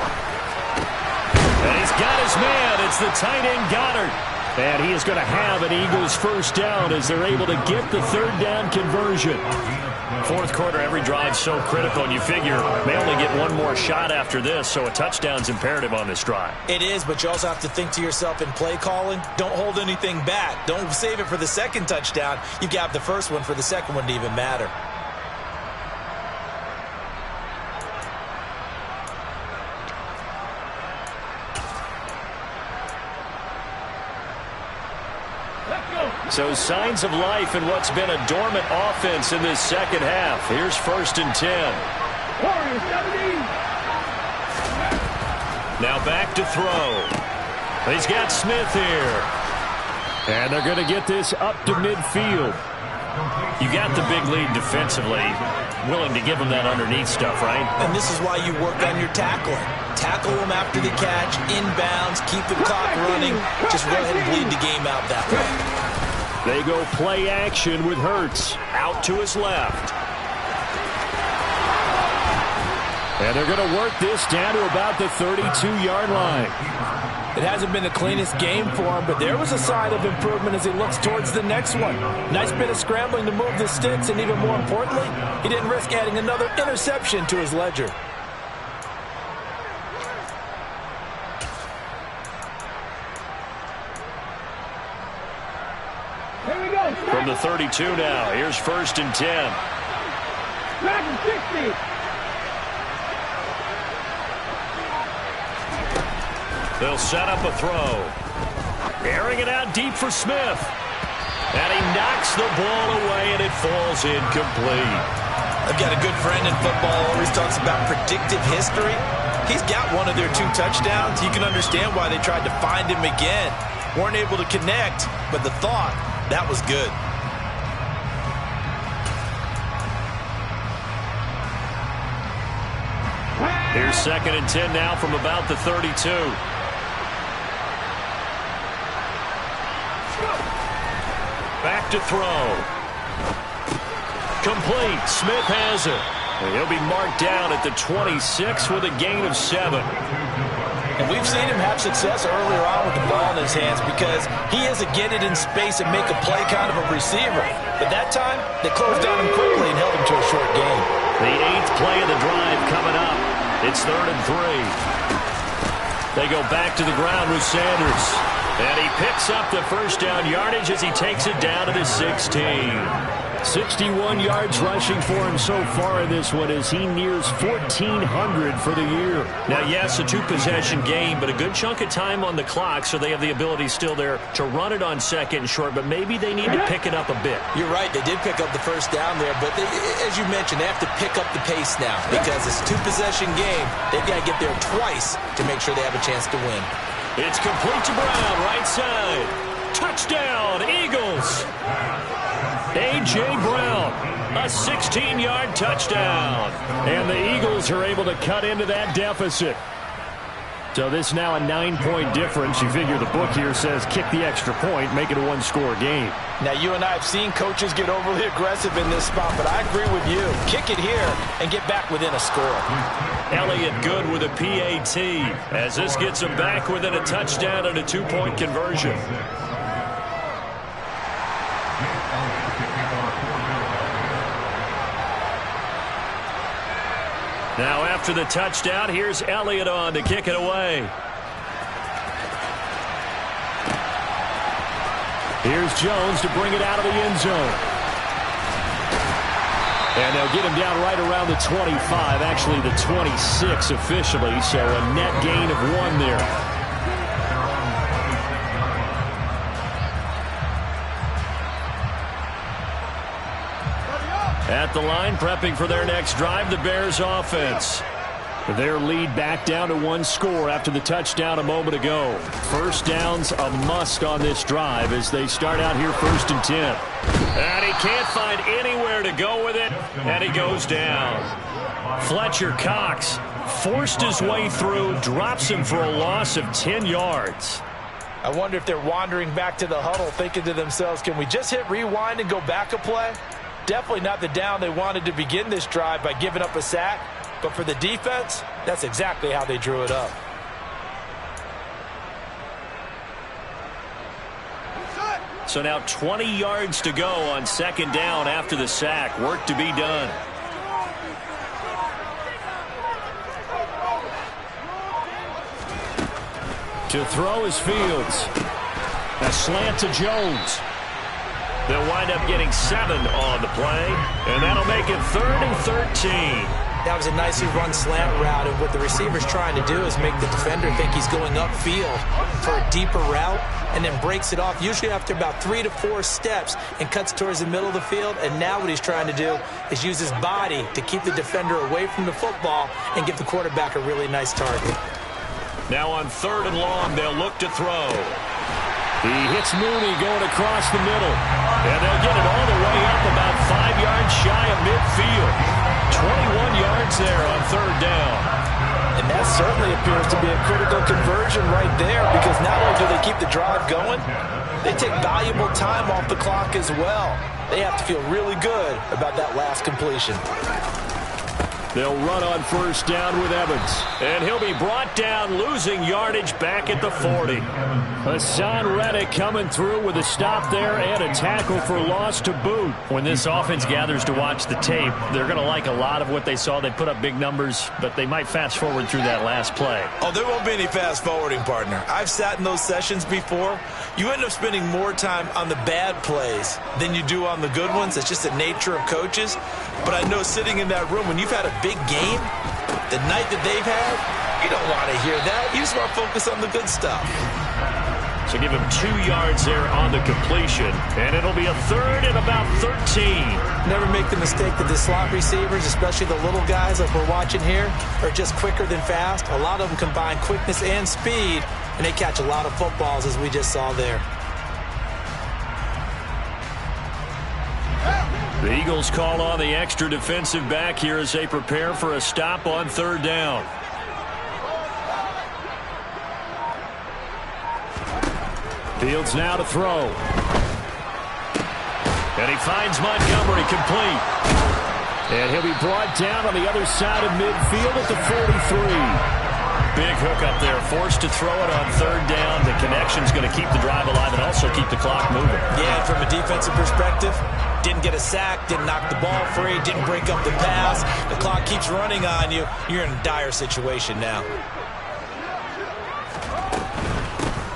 And he's got his man. It's the tight end Goddard. And he is going to have an Eagles 1st down as they're able to get the 3rd down conversion. 4th quarter, every drive so critical, and you figure they only get one more shot after this, so a touchdown's imperative on this drive. It is, but you also have to think to yourself in play calling, don't hold anything back. Don't save it for the 2nd touchdown. You got the 1st one for the 2nd one to even matter. So signs of life in what's been a dormant offense in this 2nd half. Here's 1st and 10. Now back to throw. He's got Smith here. And they're going to get this up to midfield. You got the big lead defensively. Willing to give them that underneath stuff, right? And this is why you work on your tackling. Tackle them after the catch, inbounds, keep the clock running. Just go ahead and bleed the game out that way. They go play action with Hurts out to his left. And they're going to work this down to about the 32-yard line. It hasn't been the cleanest game for him, but there was a sign of improvement as he looks towards the next one. Nice bit of scrambling to move the sticks, and even more importantly, he didn't risk adding another interception to his ledger. From the 32 now, here's 1st and 10. Madden 60. They'll set up a throw. Airing it out deep for Smith. And he knocks the ball away, and it falls incomplete. I've got a good friend in football, always talks about predictive history. He's got one of their 2 touchdowns. You can understand why they tried to find him again. Weren't able to connect, but the thought, that was good. Here's 2nd and 10 now from about the 32. Back to throw. Complete. Smith has it. And he'll be marked down at the 26 with a gain of 7. And we've seen him have success earlier on with the ball in his hands because he is a get it in space and make a play kind of a receiver. But that time, they closed on him quickly and held him to a short gain. The 8th play of the drive coming up. It's 3rd and 3. They go back to the ground with Sanders. And he picks up the first down yardage as he takes it down to the 16. 61 yards rushing for him so far in this one as he nears 1,400 for the year. Now, yes, a 2-possession game, but a good chunk of time on the clock, so they have the ability still there to run it on 2nd and short, but maybe they need to pick it up a bit. You're right. They did pick up the first down there, but as you mentioned, they have to pick up the pace now because it's a 2-possession game. They've got to get there twice to make sure they have a chance to win. It's complete to Brown, right side. Touchdown, Eagles. A.J. Brown, a 16-yard touchdown. And the Eagles are able to cut into that deficit. So this now a 9-point difference. You figure the book here says kick the extra point, make it a 1-score game. Now, you and I have seen coaches get overly aggressive in this spot, but I agree with you. Kick it here and get back within a score. Elliott good with a PAT as this gets him back within a touchdown and a 2-point conversion. Now after the touchdown, here's Elliott on to kick it away. Here's Jones to bring it out of the end zone. And they'll get him down right around the 25, actually the 26 officially, so a net gain of 1 there. At the line, prepping for their next drive, the Bears offense. Their lead back down to 1 score after the touchdown a moment ago. First down's a must on this drive as they start out here 1st and 10. And he can't find anywhere to go with it, and he goes down. Fletcher Cox forced his way through, drops him for a loss of 10 yards. I wonder if they're wandering back to the huddle thinking to themselves, can we just hit rewind and go back a play? Definitely not the down they wanted to begin this drive by giving up a sack. But for the defense, that's exactly how they drew it up. So now 20 yards to go on 2nd down after the sack. Work to be done. To throw is Fields. A slant to Jones. They'll wind up getting 7 on the play, and that'll make it 3rd and 13. That was a nicely run slant route, and what the receiver's trying to do is make the defender think he's going upfield for a deeper route, and then breaks it off, usually after about 3 to 4 steps, and cuts towards the middle of the field. And now what he's trying to do is use his body to keep the defender away from the football and give the quarterback a really nice target. Now on 3rd and long, they'll look to throw. He hits Mooney going across the middle. And they'll get it all the way up about 5 yards shy of midfield. 21 yards there on 3rd down. And that certainly appears to be a critical conversion right there, because not only do they keep the drive going, they take valuable time off the clock as well. They have to feel really good about that last completion. They'll run on first down with Evans. And he'll be brought down, losing yardage back at the 40. Hassan Reddick coming through with a stop there and a tackle for loss to boot. When this offense gathers to watch the tape, they're going to like a lot of what they saw. They put up big numbers, but they might fast forward through that last play. Oh, there won't be any fast forwarding, partner. I've sat in those sessions before. You end up spending more time on the bad plays than you do on the good ones. It's just the nature of coaches. But I know sitting in that room, when you've had a big game, the night that they've had, you don't want to hear that. You just want to focus on the good stuff. So give him 2 yards there on the completion, and it'll be a third and about 13. Never make the mistake that the slot receivers, especially the little guys like we're watching here, are just quicker than fast. A lot of them combine quickness and speed, and they catch a lot of footballs, as we just saw there. The Eagles call on the extra defensive back here as they prepare for a stop on third down. Fields now to throw. And he finds Montgomery complete. And he'll be brought down on the other side of midfield at the 43. Big hook up there, forced to throw it on third down. The connection's going to keep the drive alive and also keep the clock moving. Yeah, and from a defensive perspective, didn't get a sack, didn't knock the ball free, didn't break up the pass. The clock keeps running on you. You're in a dire situation now.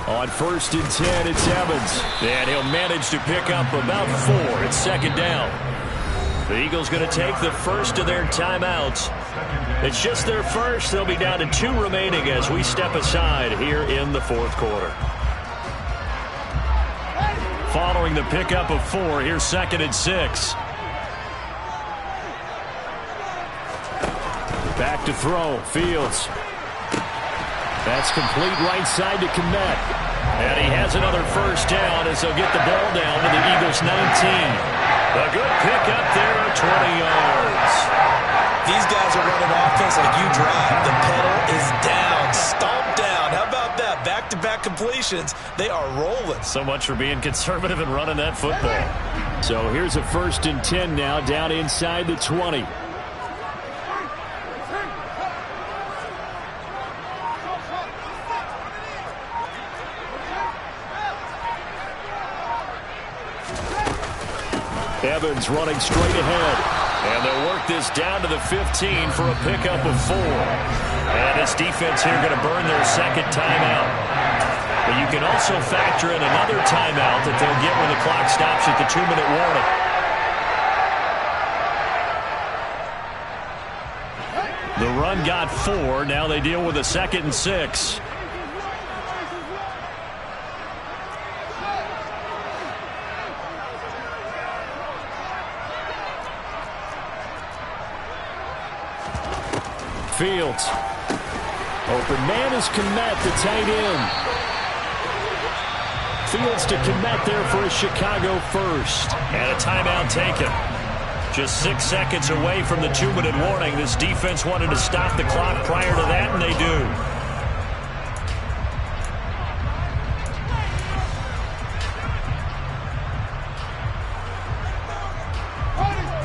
On first and 10, it's Evans. And he'll manage to pick up about 4. It's second down. The Eagles going to take the first of their timeouts. It's just their first. They'll be down to 2 remaining as we step aside here in the fourth quarter. Following the pickup of 4, here's second and 6. Back to throw. Fields. That's complete right side to Kmet. And he has another first down as they'll get the ball down to the Eagles' 19. A good pickup there at 20 yards. These guys are running offense like you drive. The pedal is down, stomped down. How about that? Back-to-back completions. They are rolling. So much for being conservative and running that football. So here's a first and 10 now down inside the 20. Evans running straight ahead. And they'll work this down to the 15 for a pickup of 4. And this defense here going to burn their second timeout. But you can also factor in another timeout that they'll get when the clock stops at the 2-minute warning. The run got 4. Now they deal with a second and 6. Fields. Open man is Kmet, the tight end. Fields to Kmet there for a Chicago first. And a timeout taken. Just 6 seconds away from the 2-minute warning. This defense wanted to stop the clock prior to that, and they do.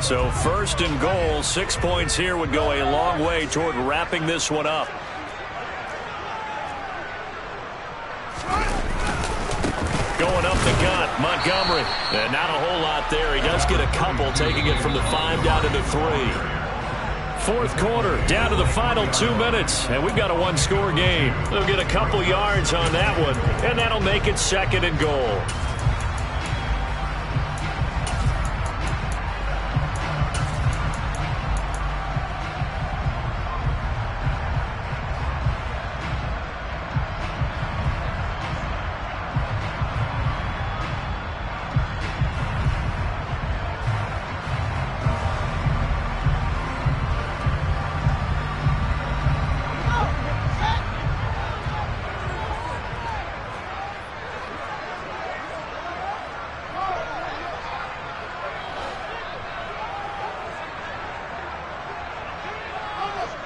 So first and goal, 6 points here would go a long way toward wrapping this one up. Going up the gut, Montgomery. And not a whole lot there. He does get a couple, taking it from the 5 down to the 3. Fourth quarter, down to the final 2 minutes. And we've got a 1-score game. They'll get a couple yards on that one, and that'll make it second and goal.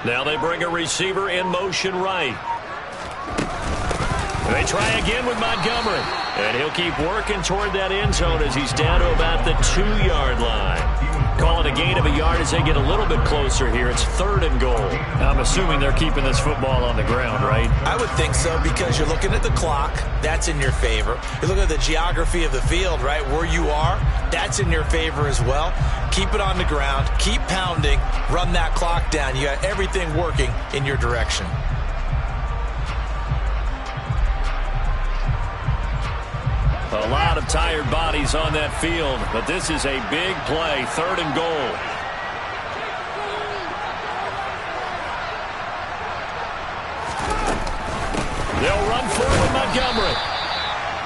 Now they bring a receiver in motion right. They try again with Montgomery. And he'll keep working toward that end zone as he's down to about the 2-yard line. Call it a gain of a yard as they get a little bit closer here. It's 3rd and goal. I'm assuming they're keeping this football on the ground, right? I would think so, because you're looking at the clock. That's in your favor. You're looking at the geography of the field, right? Where you are, that's in your favor as well. Keep it on the ground. Keep pounding. Run that clock down. You got everything working in your direction. A lot of tired bodies on that field, but this is a big play, 3rd and goal. They'll run forward, Montgomery.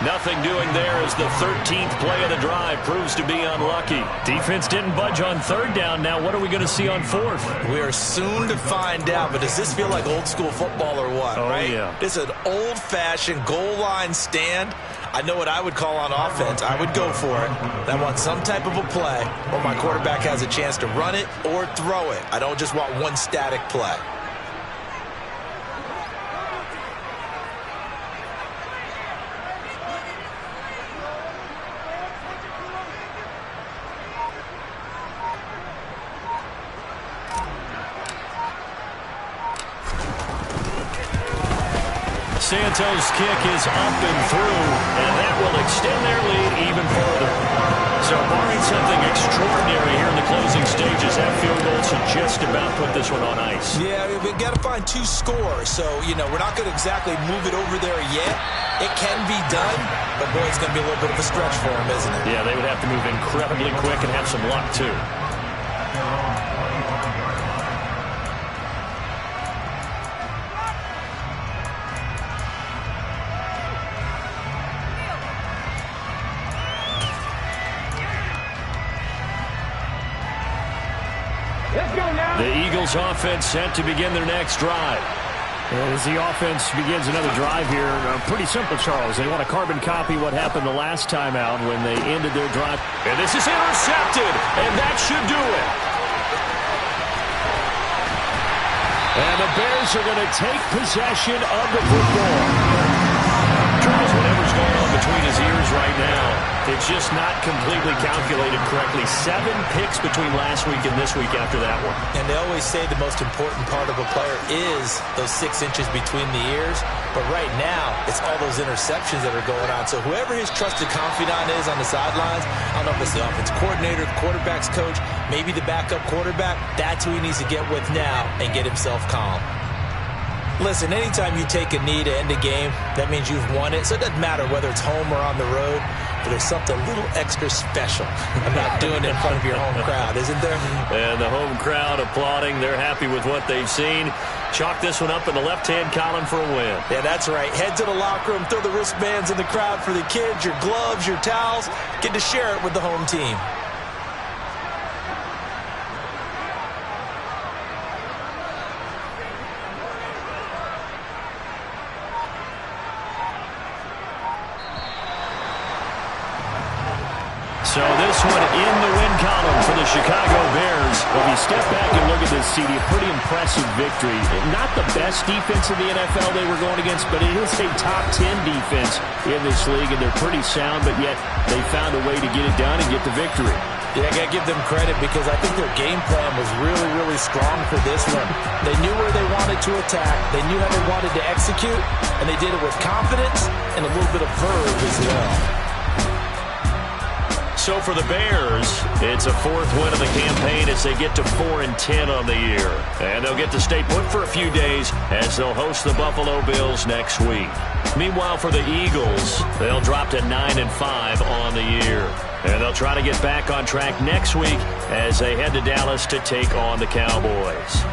Nothing doing there as the 13th play of the drive proves to be unlucky. Defense didn't budge on 3rd down. Now what are we going to see on 4th? We are soon to find out, but does this feel like old school football or what? Oh, right? Yeah. This is an old-fashioned goal line stand. I know what I would call on offense. I would go for it. I want some type of a play where my quarterback has a chance to run it or throw it. I don't just want one static play. Santos' kick is up and through, and that will extend their lead even further. So barring something extraordinary here in the closing stages, that field goal should just about put this one on ice. Yeah, we've got to find 2 scores. So, we're not going to exactly move it over there yet. It can be done, but boy, it's going to be a little bit of a stretch for them, isn't it? Yeah, they would have to move incredibly quick and have some luck, too. The Eagles offense set to begin their next drive. As the offense begins another drive here, pretty simple, Charles. They want to carbon copy what happened the last time out when they ended their drive. And this is intercepted, and that should do it. And the Bears are going to take possession of the football. Charles, whatever's going on between his ears right now, it's just not completely calculated correctly. 7 picks between last week and this week after that one. And they always say the most important part of a player is those 6 inches between the ears. But right now, it's all those interceptions that are going on. So whoever his trusted confidant is on the sidelines, I don't know if it's the offense coordinator, the quarterback's coach, maybe the backup quarterback, that's who he needs to get with now and get himself calm. Listen, anytime you take a knee to end a game, that means you've won it. So it doesn't matter whether it's home or on the road, but there's something a little extra special about doing it in front of your home crowd, isn't there? And the home crowd applauding. They're happy with what they've seen. Chalk this one up in the left-hand column for a win. Yeah, that's right. Head to the locker room, throw the wristbands in the crowd for the kids, your gloves, your towels. Get to share it with the home team. So this one in the win column for the Chicago Bears. Well, if you step back and look at this, CD, a pretty impressive victory. Not the best defense in the NFL they were going against, but it is a top 10 defense in this league, and they're pretty sound, but yet they found a way to get it done and get the victory. Yeah, I got to give them credit because I think their game plan was really, really strong for this one. They knew where they wanted to attack. They knew how they wanted to execute, and they did it with confidence and a little bit of verve as well. So for the Bears, it's a 4th win of the campaign as they get to 4-10 on the year. And they'll get to stay put for a few days as they'll host the Buffalo Bills next week. Meanwhile, for the Eagles, they'll drop to 9-5 on the year. And they'll try to get back on track next week as they head to Dallas to take on the Cowboys.